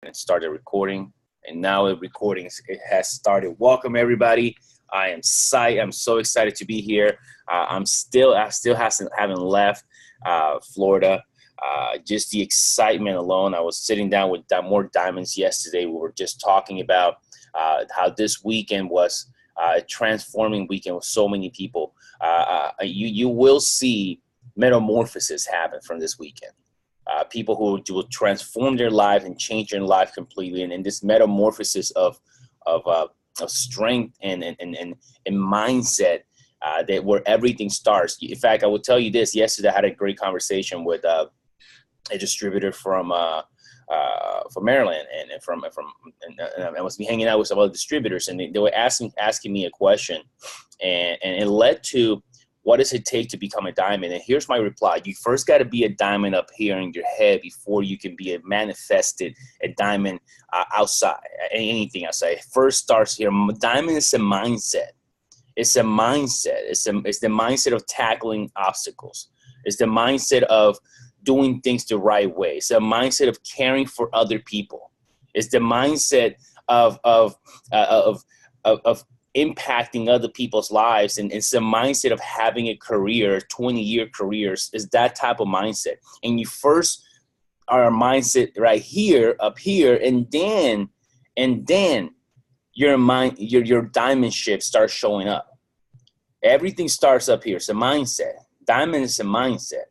and started recording. And now the recording it has started. Welcome everybody. I'm so excited to be here. I still haven't left Florida. Just the excitement alone. I was sitting down with More Diamonds yesterday. We were just talking about how this weekend was a transforming weekend with so many people. You will see metamorphosis happen from this weekend. People who will transform their life and change their life completely, and this metamorphosis of strength and mindset that where everything starts. In fact, I will tell you this. Yesterday, I had a great conversation with a distributor from Maryland, and I was hanging out with some other distributors, and they were asking me a question, and it led to, what does it take to become a diamond? And here's my reply. You first got to be a diamond up here in your head before you can be a diamond outside, anything outside. It first starts here. Diamond is a mindset. It's a mindset. It's the mindset of tackling obstacles. It's the mindset of doing things the right way. It's a mindset of caring for other people. It's the mindset of impacting other people's lives, and it's a mindset of having a career, 20-year careers. Is that type of mindset. And you first are a mindset right here, up here, and then your diamond ship starts showing up. Everything starts up here. It's a mindset. Diamond is a mindset.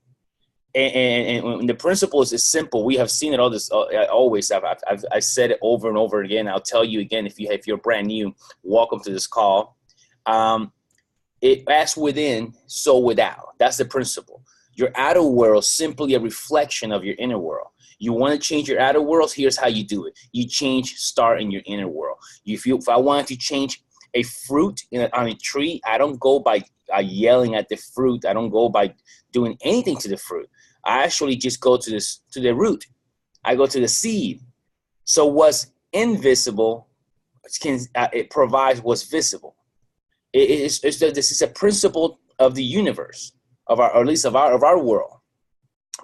And the principles is simple. We have seen it all this always. I've said it over and over again. I'll tell you again, if you're brand new, welcome to this call. As within, so without. That's the principle. Your outer world is simply a reflection of your inner world. You want to change your outer world? Here's how you do it. You start in your inner world. If I wanted to change a fruit on a tree, I don't go by yelling at the fruit. I don't go by doing anything to the fruit. I actually just go to the root. I go to the seed. So what's invisible it provides what's visible. This is a principle of the universe, or at least of our world.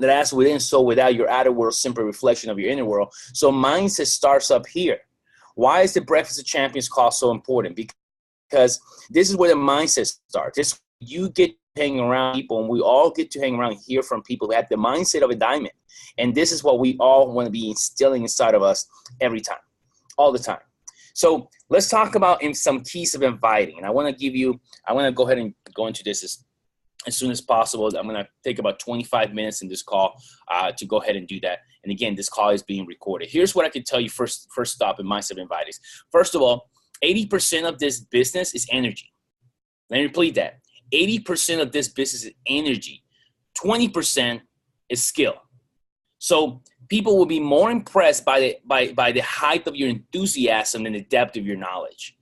That as within, so without. Your outer world, simple reflection of your inner world. So mindset starts up here. Why is the Breakfast of Champions call so important? Because this is where the mindset starts. You get to hang around people, and we all get to hang around and hear from people who have the mindset of a diamond. And this is what we all want to be instilling inside of us every time, all the time. So let's talk about some keys of inviting. And I want to go ahead and go into this as soon as possible. I'm going to take about 25 minutes in this call to go ahead and do that. And again, this call is being recorded. Here's what I can tell you first stop in mindset of inviting. First of all, 80% of this business is energy. Let me repeat that. 80% of this business is energy. 20% is skill. So people will be more impressed by the height of your enthusiasm than the depth of your knowledge.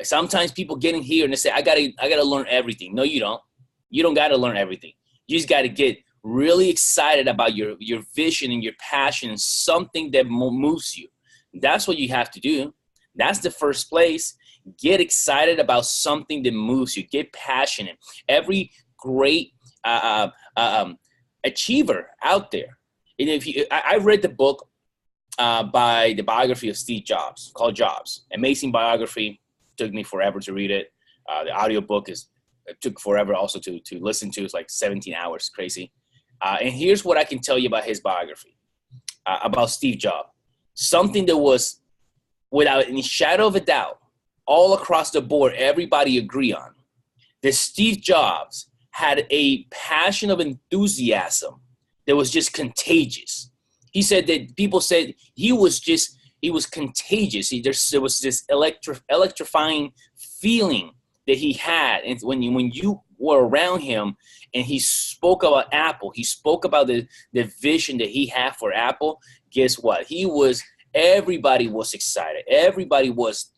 Sometimes people get in here and they say, I gotta learn everything. No, you don't. You don't gotta learn everything. You just gotta get really excited about your vision and your passion and something that moves you. That's what you have to do. That's the first place. Get excited about something that moves you. Get passionate. Every great achiever out there. And I read the book by the biography of Steve Jobs called Jobs. Amazing biography. Took me forever to read it. The audiobook took forever also to listen to. It's like 17 hours. Crazy. And here's what I can tell you about his biography about Steve Jobs. Something that was, without any shadow of a doubt, all across the board, everybody agree on, that Steve Jobs had a passion of enthusiasm that was just contagious. He said that people said he was contagious. There was this electrifying feeling that he had. And when you were around him and he spoke about Apple, he spoke about the vision that he had for Apple, guess what? Everybody was excited. Everybody was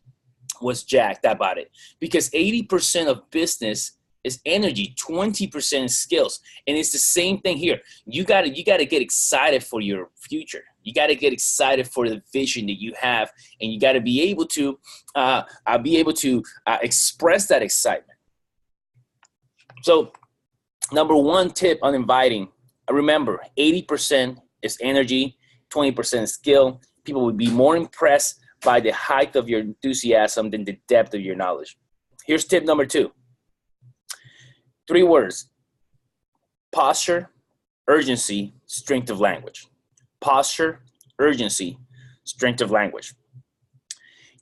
jacked about it, because 80% of business is energy, 20% is skills. And it's the same thing here. You gotta get excited for your future. You gotta get excited for the vision that you have, and you gotta be able to express that excitement. So number one tip on inviting, remember, 80% is energy, 20% is skill. People would be more impressed by the height of your enthusiasm than the depth of your knowledge. Here's tip number 2. 3 words: posture, urgency, strength of language. Posture, urgency, strength of language.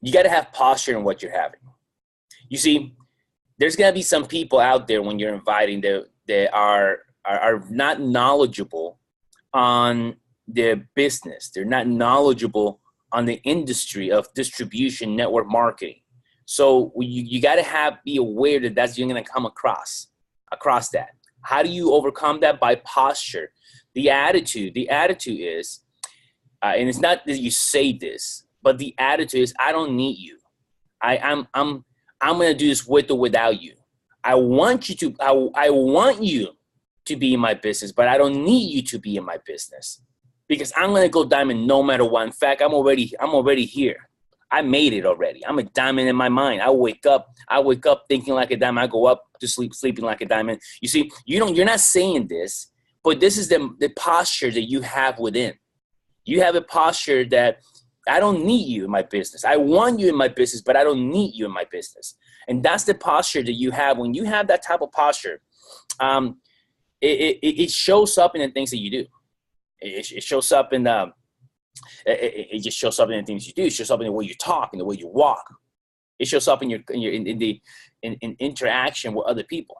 You got to have posture in what you're having. You see, there's going to be some people out there when you're inviting that are not knowledgeable on their business. They're not knowledgeable on the industry of distribution, network marketing. So you got to be aware that you're going to come across that. How do you overcome that? By posture. The attitude is, and it's not that you say this, but the attitude is, I don't need you. I'm going to do this with or without you. I want you to be in my business, but I don't need you to be in my business, because I'm going to go diamond no matter what. In fact, I'm already here. I made it already. I'm a diamond in my mind. I wake up thinking like a diamond. I go up to sleep sleeping like a diamond. You see, you're not saying this, but this is the posture that you have within. You have a posture that I don't need you in my business. I want you in my business, but I don't need you in my business. And that's the posture that you have. When you have that type of posture, it shows up in the things that you do. It shows up in it just shows up in the things you do. It shows up in the way you talk, in the way you walk. It shows up in interaction with other people.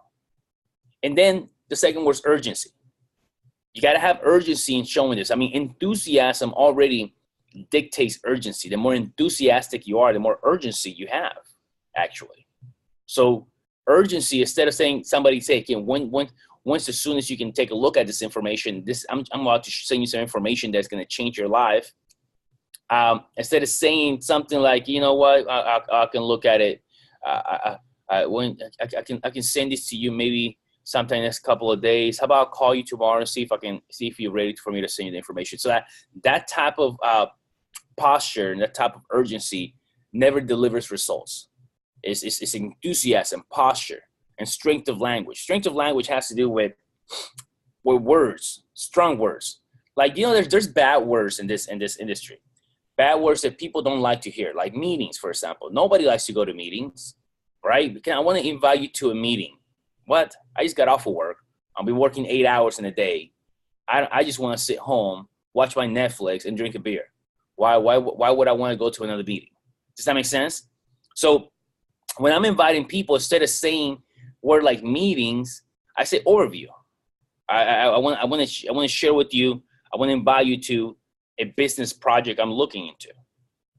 And then the second word is urgency. You got to have urgency in showing this. I mean, enthusiasm already dictates urgency. The more enthusiastic you are, the more urgency you have, actually. So urgency, instead of somebody say, again, once as soon as you can take a look at this information, I'm about to send you some information that's going to change your life. Instead of saying something like, you know what, I can look at it. I can send this to you maybe sometime next couple of days. How about I'll call you tomorrow and see if you're ready for me to send you the information. So that type of posture and that type of urgency never delivers results. It's enthusiasm, posture, and strength of language. Strength of language has to do with words, strong words. Like, you know, there's bad words in this industry. Bad words that people don't like to hear, like meetings, for example. Nobody likes to go to meetings, right? I want to invite you to a meeting. What? I just got off of work. I'll be working 8 hours in a day. I just want to sit home, watch my Netflix, and drink a beer. Why would I want to go to another meeting? Does that make sense? So when I'm inviting people, instead of saying word like meetings, I say overview. I want to share with you. I want to invite you to a business project I'm looking into.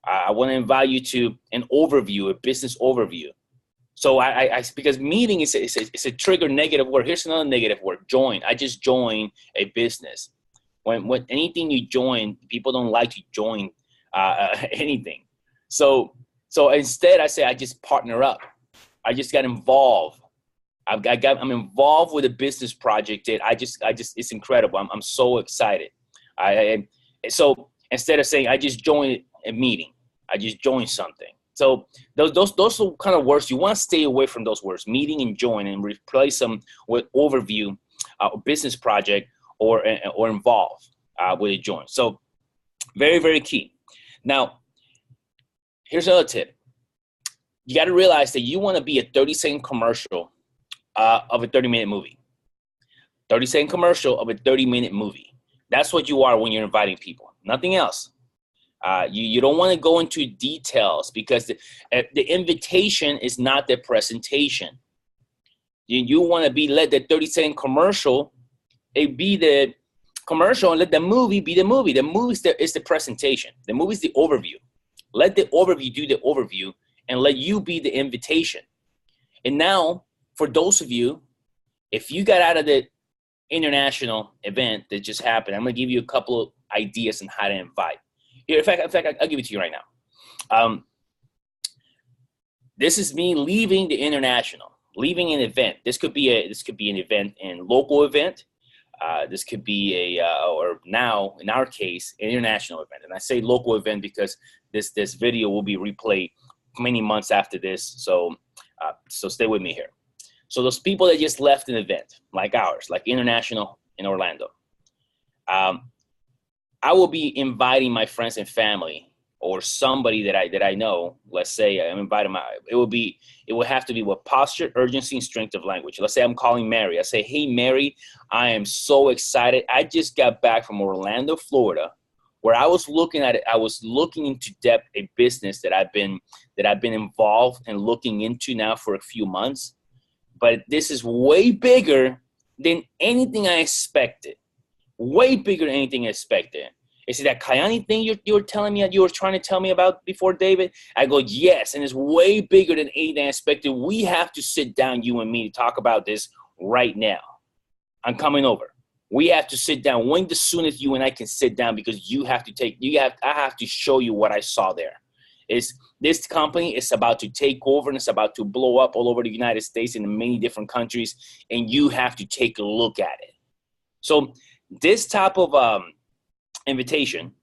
I want to invite you to an overview, a business overview. So because meeting is a trigger negative word. Here's another negative word: join. I just joined a business. When anything you join, people don't like to join anything. So instead, I say I just partner up. I just got involved. I'm involved with a business project that I just it's incredible. I'm so excited. So instead of saying I just joined a meeting, I just joined something. So those are kind of words. You want to stay away from those words, meeting and join, and replace them with overview, business project, or involve with a join. So very, very key. Now, here's another tip. You got to realize that you want to be a 30-second commercial of a 30-minute movie. 30-second commercial of a 30-minute movie. That's what you are when you're inviting people. Nothing else. You don't want to go into details, because the invitation is not the presentation. You want to let the 30-second commercial be the commercial, and let the movie be the movie. The movie is the presentation. The movie is the overview. Let the overview do the overview, and let you be the invitation. And now, for those of you, if you got out of the international event that just happened, I'm going to give you a couple of ideas on how to invite. Here, in fact, I'll give it to you right now. This is me leaving the international, leaving an event. This could be an event, and local event. This could be or now in our case, an international event. And I say local event because this video will be replayed many months after this. So stay with me here. So those people that just left an event like ours, like international in Orlando, I will be inviting my friends and family or somebody that I know. Let's say I'm inviting it will have to be with posture, urgency, and strength of language. Let's say I'm calling Mary. I say, hey, Mary, I am so excited. I just got back from Orlando, Florida, where I was looking at it. I was looking into depth a business that I've been involved and looking into now for a few months. But this is way bigger than anything I expected. Way bigger than anything I expected. Is it that Kyani thing you were telling me, you were trying to tell me about before, David? I go, yes, and it's way bigger than anything I expected. We have to sit down, you and me, to talk about this right now. I'm coming over. We have to sit down. When the soonest you and I can sit down, because I have to show you what I saw there. This company is about to take over and it's about to blow up all over the United States and in many different countries, and you have to take a look at it. So this type of invitation,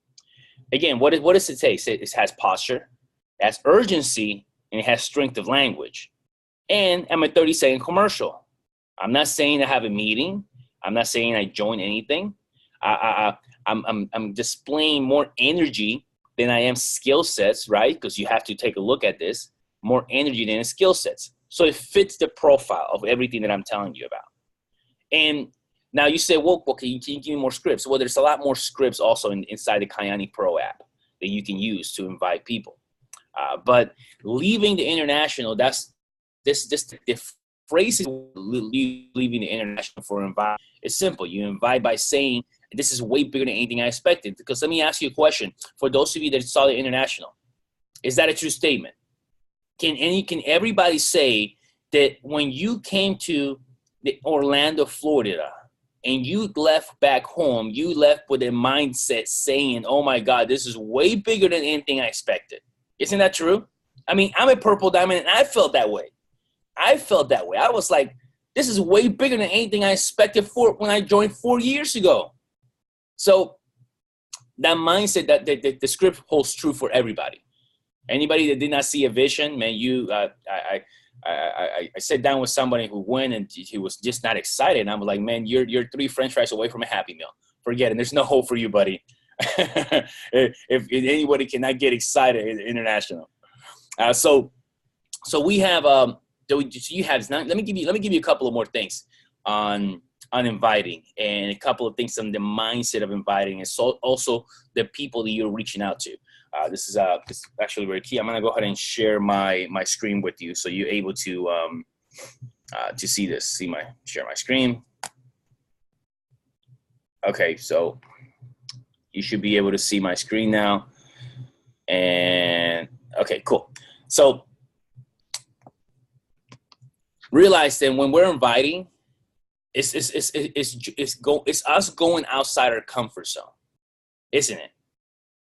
again, what does it say? It has posture, it has urgency, and it has strength of language. And I'm a 30-second commercial. I'm not saying I have a meeting. I'm not saying I join anything. I'm displaying more energy than I am skill sets, right? Because you have to take a look at this. More energy than skill sets. So it fits the profile of everything that I'm telling you about. And now you say, well, can you give me more scripts? Well, there's a lot more scripts also inside the Kyani Pro app that you can use to invite people. But leaving the international, that's the phrase is leaving the international for invite. It's simple. You invite by saying, this is way bigger than anything I expected. Because let me ask you a question. For those of you that saw the international, is that a true statement? Can everybody say that when you came to the Orlando, Florida, and you left back home, you left with a mindset saying, oh my God, this is way bigger than anything I expected? Isn't that true? I mean, I'm a Purple Diamond and I felt that way. I was like, this is way bigger than anything I expected for when I joined 4 years ago. So that mindset, that the script holds true for everybody. Anybody that did not see a vision, man, I sat down with somebody who went and he was just not excited. And I was like, man, you're 3 French fries away from a Happy Meal. Forget it. There's no hope for you, buddy. if anybody cannot get excited, it's international. So we have let me give you a couple of more things on inviting, and a couple of things on the mindset of inviting, and so also the people that you're reaching out to. This is actually very key. I'm gonna go ahead and share my screen with you, so you're able to see this. Share my screen. Okay, so you should be able to see my screen now. And okay, cool. So realize that when we're inviting, it's us going outside our comfort zone, isn't it?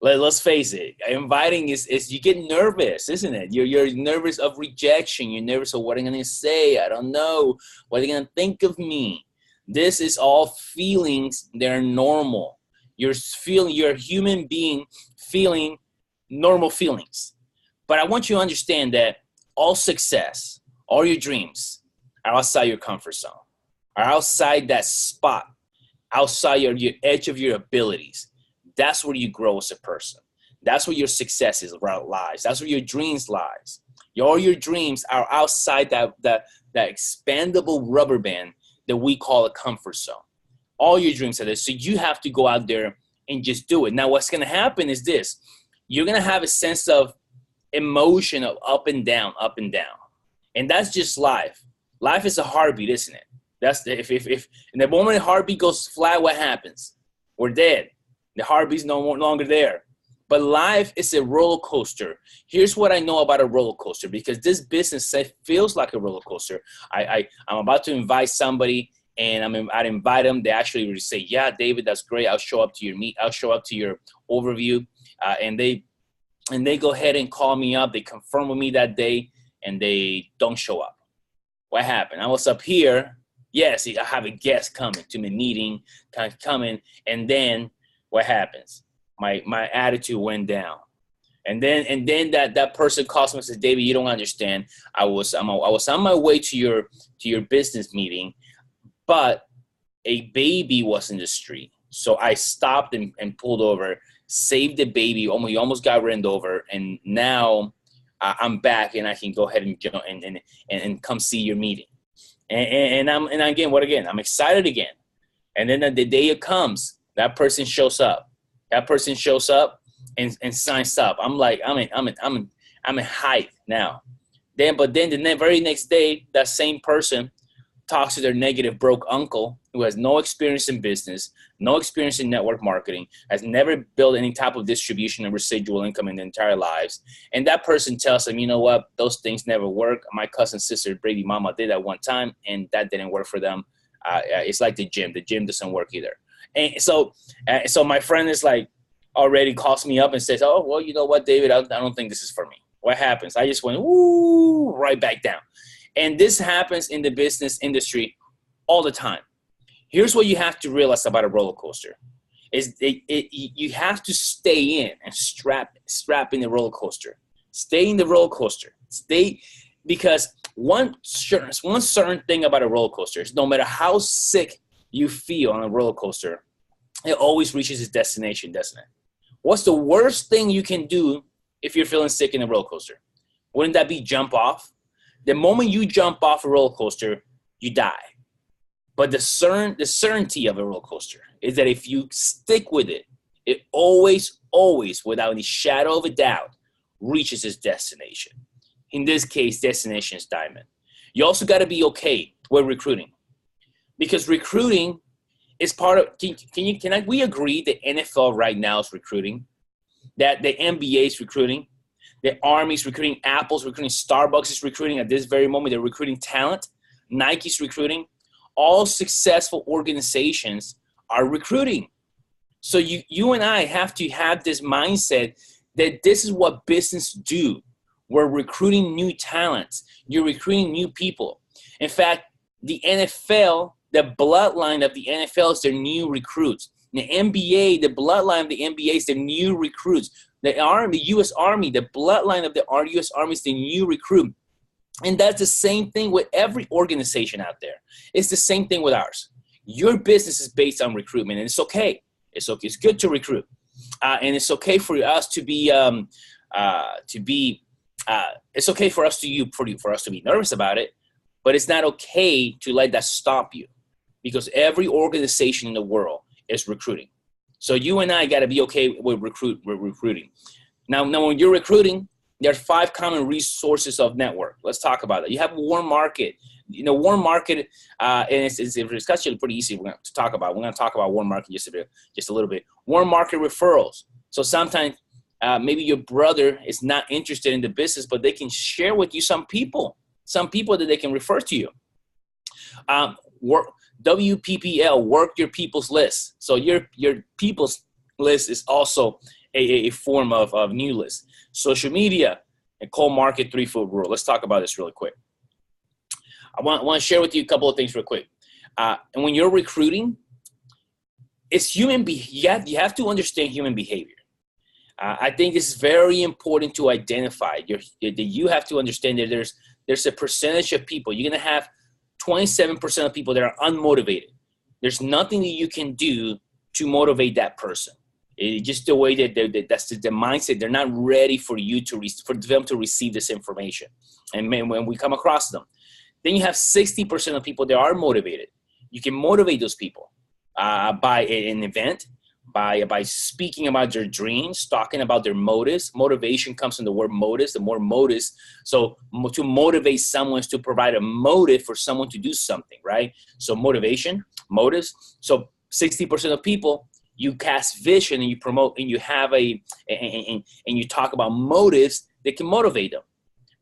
Let's face it. Inviting is you get nervous, isn't it? You're nervous of rejection. You're nervous of what I'm gonna say. I don't know. What are they gonna think of me? This is all feelings. They're normal. You're a human being feeling normal feelings. But I want you to understand that all success, all your dreams are outside your comfort zone, are outside that spot, outside your edge of your abilities. That's where you grow as a person. That's where your success lies. That's where your dreams lies. All your dreams are outside that expandable rubber band that we call a comfort zone. All your dreams are there. So you have to go out there and just do it. Now, what's going to happen is this. You're going to have a sense of emotion of up and down. And that's just life. Life is a heartbeat, isn't it? That's if in the moment the heartbeat goes flat, what happens? We're dead. The heartbeat's no longer there. But life is a roller coaster. Here's what I know about a roller coaster, because this business feels like a roller coaster. I'm about to invite somebody, and I'd invite them. They actually would say, "Yeah, David, that's great. I'll show up to your I'll show up to your overview." And they go ahead and call me up. They confirm with me that day, and they don't show up. What happened? I was up here. Yes, I have a guest coming to my meeting, coming, and then what happens? My attitude went down, and then that person calls me and says, "David, you don't understand. I was on my way to your business meeting, but a baby was in the street, So I stopped and pulled over, saved the baby. Almost got ran over, and now I'm back, and I can go ahead and jump and come see your meeting. And I'm excited again. And then the day it comes, that person shows up. That person shows up and signs up. I'm like, I'm in hype now. But then the very next day, that same person talks to their negative broke uncle who has no experience in business, no experience in network marketing, has never built any type of distribution and residual income in their entire lives. And that person tells them, you know what, those things never work. My cousin, sister, baby mama did that one time, and that didn't work for them. It's like the gym. The gym doesn't work either. And so my friend is like, already calls me up and says, oh, well, you know what, David, I don't think this is for me. What happens? I just went, ooh, right back down. And this happens in the business industry all the time. Here's what you have to realize about a roller coaster is you have to stay in and strap in the roller coaster. Stay in the roller coaster. Because one certain thing about a roller coaster is no matter how sick you feel on a roller coaster, it always reaches its destination, doesn't it? What's the worst thing you can do if you're feeling sick in a roller coaster? Wouldn't that be jump off? The moment you jump off a roller coaster, you die. But the certainty of a roller coaster is that if you stick with it, it always, without any shadow of a doubt, reaches its destination. In this case, destination is diamond. You also got to be okay with recruiting, because recruiting is part of. Can we agree that NFL right now is recruiting, that the NBA is recruiting, the Army is recruiting, Apple's recruiting, Starbucks is recruiting at this very moment. They're recruiting talent. Nike's recruiting. All successful organizations are recruiting. So you and I have to have this mindset that this is what business do. We're recruiting new talents. You're recruiting new people. In fact, the NFL, the bloodline of the NFL is their new recruits. The NBA, the bloodline of the NBA is their new recruits. The Army, the U.S. Army, the bloodline of the U.S. Army is the new recruit. And that's the same thing with every organization out there. It's the same thing with ours. Your business is based on recruitment, and it's okay. It's okay. It's good to recruit, and it's okay for us to be. It's okay for us to be nervous about it, but it's not okay to let that stop you, because every organization in the world is recruiting. So you and I got to be okay with recruiting. Now, when you're recruiting, there are 5 common resources of network. Let's talk about it. You have warm market. Warm market, and it's actually pretty easy to talk about. We're going to talk about warm market just a little bit. Warm market referrals. So sometimes maybe your brother is not interested in the business, but they can share with you some people that they can refer to you. WPPL, work your people's list. So your people's list is also a form of new list. Social media and cold market 3-foot rule. Let's talk about this really quick. I want to share with you a couple of things real quick. And when you're recruiting, it's you have to understand human behavior. I think this is very important to identify. You have to understand that there's a percentage of people. You're going to have 27% of people that are unmotivated. There's nothing that you can do to motivate that person. It's just the way that's the mindset. They're not ready for them to receive this information. And when we come across them, then you have 60% of people that are motivated. You can motivate those people by an event, by speaking about their dreams, talking about their motives. Motivation comes from the word motives. The more motives, so to motivate someone is to provide a motive for someone to do something, right? So motivation, motives. So 60% of people, you cast vision and you promote and you have and you talk about motives that can motivate them.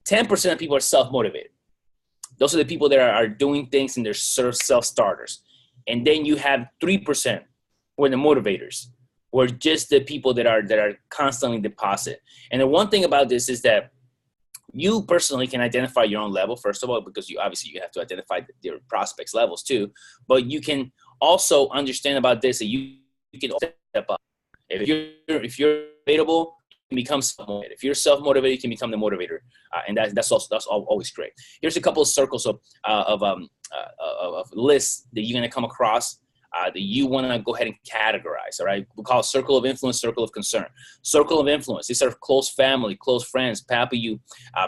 10% of people are self-motivated. Those are the people that are doing things and they're self-starters. And then you have 3% who are the motivators, or just the people that are constantly deposit. And the one thing about this is that you personally can identify your own level, first of all, because you have to identify your prospects' levels too. But you can also understand about this that you can step up. If you're motivatable, you can become self-motivated. If you're self-motivated, you can become the motivator, and that's always great. Here's a couple of circles of lists that you're gonna come across that you want to go ahead and categorize. All right, we call it circle of influence, circle of concern. Circle of influence, these are close family, close friends,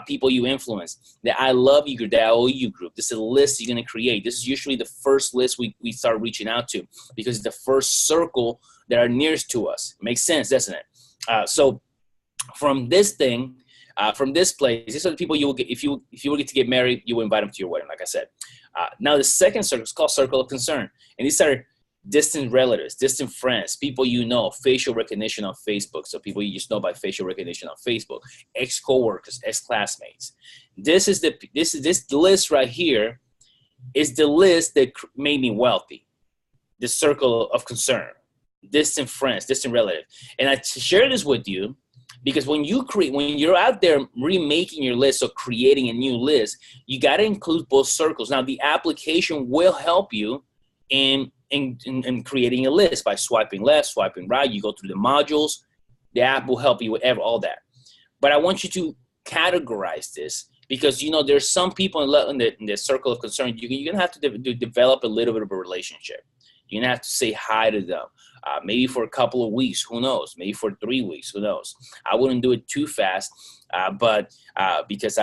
people you influence. The I love you group, the I owe you group. This is a list you're going to create. This is usually the first list we start reaching out to, because it's the first circle that are nearest to us. Makes sense, doesn't it? So from this thing, from this place, these are the people you will get if you were to get married. You will invite them to your wedding, like I said. Now the second circle is called circle of concern, and these are distant relatives, distant friends, people you know, facial recognition on Facebook. So people you just know by facial recognition on Facebook, ex-coworkers, ex-classmates. This list right here is the list that made me wealthy. The circle of concern, distant friends, distant relative. And I share this with you because when you're out there remaking your list or creating a new list, you got to include both circles. Now the application will help you in creating a list by swiping left, swiping right. You go through the modules. The app will help you with all that. But I want you to categorize this, because there's some people in the circle of concern. You're going to have to develop a little bit of a relationship. You're going to have to say hi to them, maybe for a couple of weeks. Who knows? Maybe for 3 weeks. Who knows? I wouldn't do it too fast, but because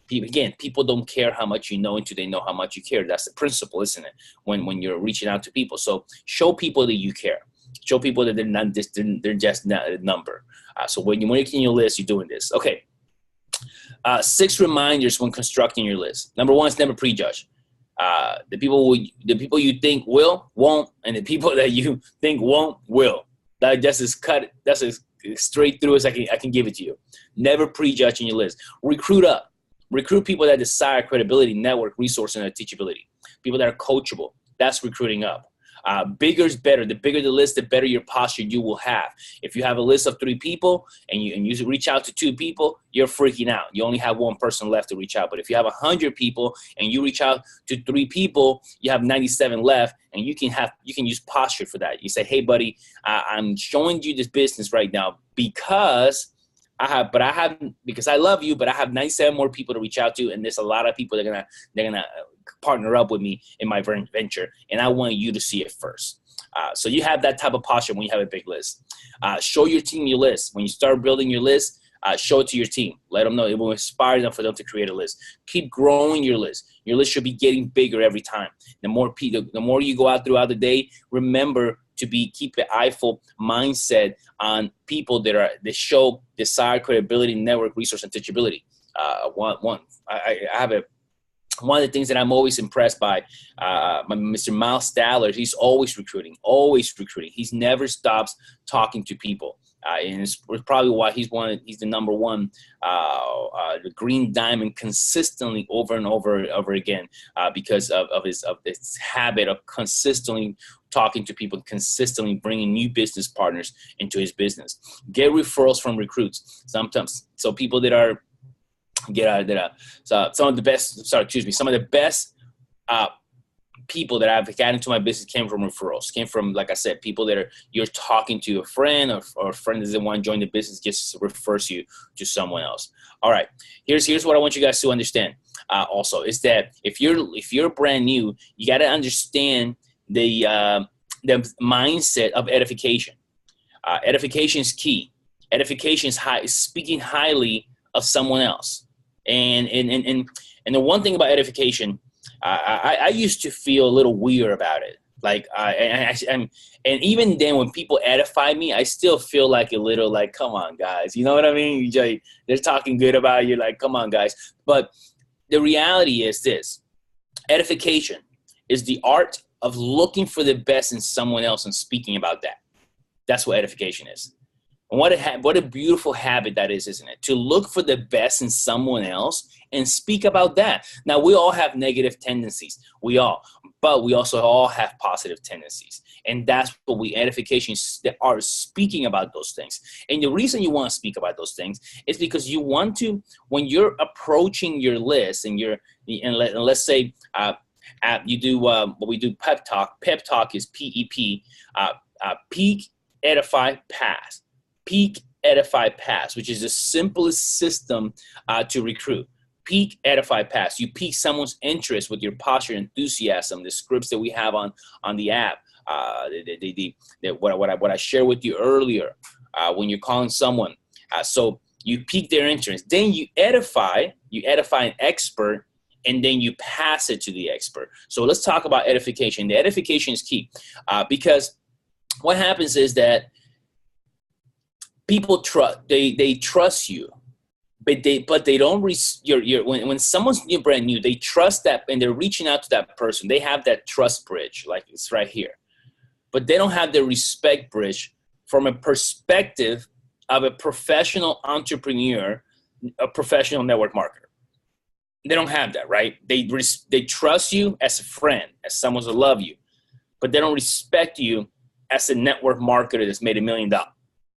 people don't care how much you know until they know how much you care. That's the principle, isn't it? When you're reaching out to people. So show people that you care. Show people that they're just not a number. So when you're making your list, you're doing this. Okay. 6 reminders when constructing your list. Number 1 is never prejudge. The people you think will, won't, and the people that you think won't, will. That's as straight through as I can give it to you. Never prejudge in your list. Recruit up. Recruit people that desire credibility, network, resource, and teachability. People that are coachable. That's recruiting up. Bigger is better. The bigger the list, the better your posture you will have. If you have a list of 3 people and you reach out to 2 people, you're freaking out. You only have 1 person left to reach out. But if you have 100 people and you reach out to 3 people, you have 97 left, and you can use posture for that. You say, hey, buddy, I'm showing you this business right now because I love you, but I have 97 more people to reach out to, and there's a lot of people that are gonna partner up with me in my venture, and I want you to see it first. So you have that type of posture when you have a big list. Show your team your list. When you start building your list, show it to your team. Let them know. It will inspire them for them to create a list. Keep growing your list. Your list should be getting bigger every time. The more you go out throughout the day, remember to keep the eyeful mindset on people that show desire, credibility, network, resource, and teachability. One of the things that I'm always impressed by, Mr. Miles Stallard, he's always recruiting. He never stops talking to people. And it's probably why he's the number 1, the green diamond consistently over and over again, because of his habit of consistently talking to people, consistently bringing new business partners into his business. Get referrals from recruits. Sometimes, so people that are some of the best people that I've gotten into my business came from referrals, came from, like I said, people that you're talking to a friend or a friend that doesn't want to join the business, just refers you to someone else. All right, here's what I want you guys to understand. Also, is that if you're brand new, you got to understand the mindset of edification. Edification is key. Edification is speaking highly of someone else. And the one thing about edification, I used to feel a little weird about it. And even then, when people edify me, I still feel like a little like, come on, guys. You know what I mean? They're talking good about you, like, come on, guys. But the reality is this: edification is the art of looking for the best in someone else and speaking about that. That's what edification is. And what a beautiful habit that is, isn't it? To look for the best in someone else and speak about that. Now, we all have negative tendencies. But we also all have positive tendencies. And that's what edification are, speaking about those things. And the reason you want to speak about those things is because you want to, when you're approaching your list and let's say you do what we do, pep talk. Pep talk is PEP, peak, edify, pass. Peak, edify, pass, which is the simplest system to recruit. Peak, edify, pass. You pique someone's interest with your posture, enthusiasm, the scripts that we have on the app, What I shared with you earlier, when you're calling someone. So you pique their interest, then you edify an expert, and then you pass it to the expert. So let's talk about edification. The edification is key, because what happens is that people they trust you, but they don't when someone's brand new, they trust that, and they're reaching out to that person. They have that trust bridge, like it's right here, but they don't have the respect bridge from a perspective of a professional entrepreneur, a professional network marketer. They don't have that, right? They trust you as a friend, as someone who love you, but they don't respect you as a network marketer that's made $1 million,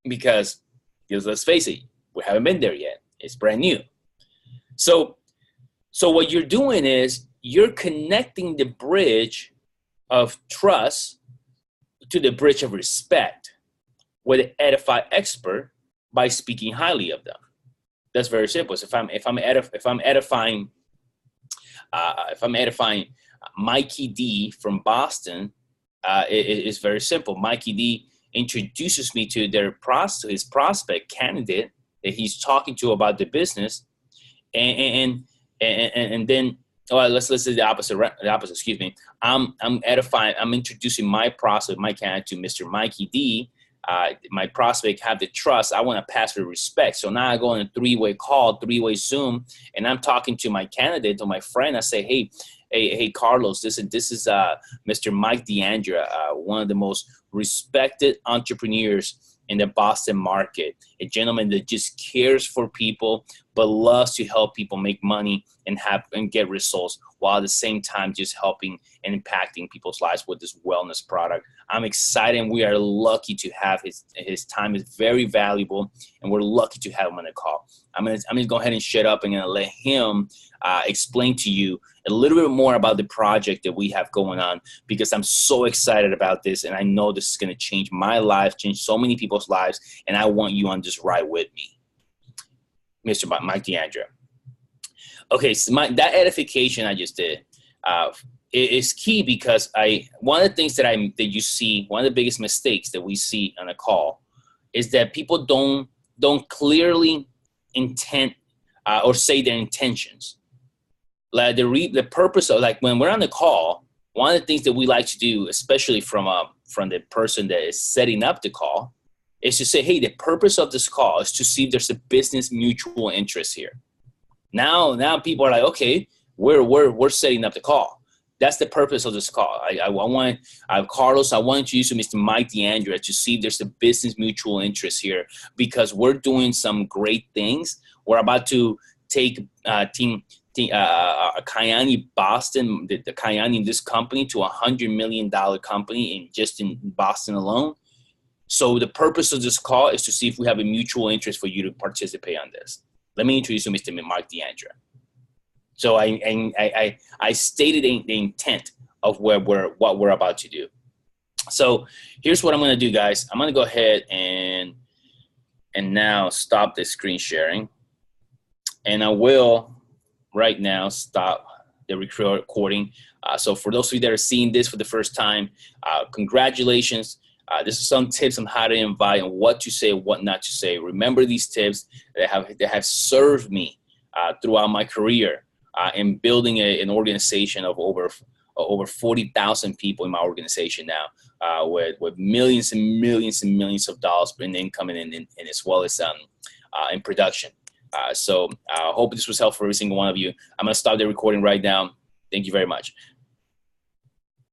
because let's face it, we haven't been there yet. It's brand new. So what you're doing is you're connecting the bridge of trust to the bridge of respect with an edified expert by speaking highly of them. That's very simple. So if I'm edifying Mikey D from Boston, it's very simple. Mikey D introduces me to his prospect candidate that he's talking to about the business, and then let's say the opposite. Excuse me. I'm introducing my prospect, my candidate, to Mr. Mikey D. My prospect have the trust. I want to pass with respect. So now I go on a 3-way call, 3-way Zoom, and I'm talking to my candidate, to my friend. I say, hey, Carlos, this is Mr. Mike D'Andrea, one of the most respected entrepreneurs in the Boston market, a gentleman that just cares for people, but loves to help people make money and get results, while at the same time just helping and impacting people's lives with this wellness product. I'm excited, and we are lucky to have his time is very valuable, and we're lucky to have him on the call. I'm gonna go ahead and shut up and gonna let him explain to you a little bit more about the project that we have going on, because I'm so excited about this, and I know this is gonna change my life, change so many people's lives, and I want you on this ride with me. Mr. Mike D'Andrea. Okay, so that edification I just did is key, because one of the things that you see, one of the biggest mistakes that we see on a call is that people don't clearly intend or say their intentions. Like the purpose of, like, when we're on the call, one of the things that we like to do, especially from the person that is setting up the call, is to say, hey, the purpose of this call is to see if there's a business mutual interest here. Now people are like, okay, we're setting up the call. That's the purpose of this call. Carlos, I want to introduce you to Mr. Mike D'Andrea to see if there's a business mutual interest here, because we're doing some great things. We're about to take Team Kyani Boston, the Kyani, this company, to $100 million company in Boston alone. So the purpose of this call is to see if we have a mutual interest for you to participate on this. Let me introduce you to Mr. Mike D'Andrea. So I stated the intent of what we're about to do. So here's what I'm going to do, guys. I'm going to go ahead and now stop the screen sharing, and I will right now stop the recording. So for those of you that are seeing this for the first time, congratulations. This is some tips on how to invite and what to say, what not to say. Remember these tips that have served me throughout my career in building an organization of over 40,000 people in my organization now, with millions and millions and millions of dollars in income and as well as in production. So I hope this was helpful for every single one of you. I'm going to stop the recording right now. Thank you very much.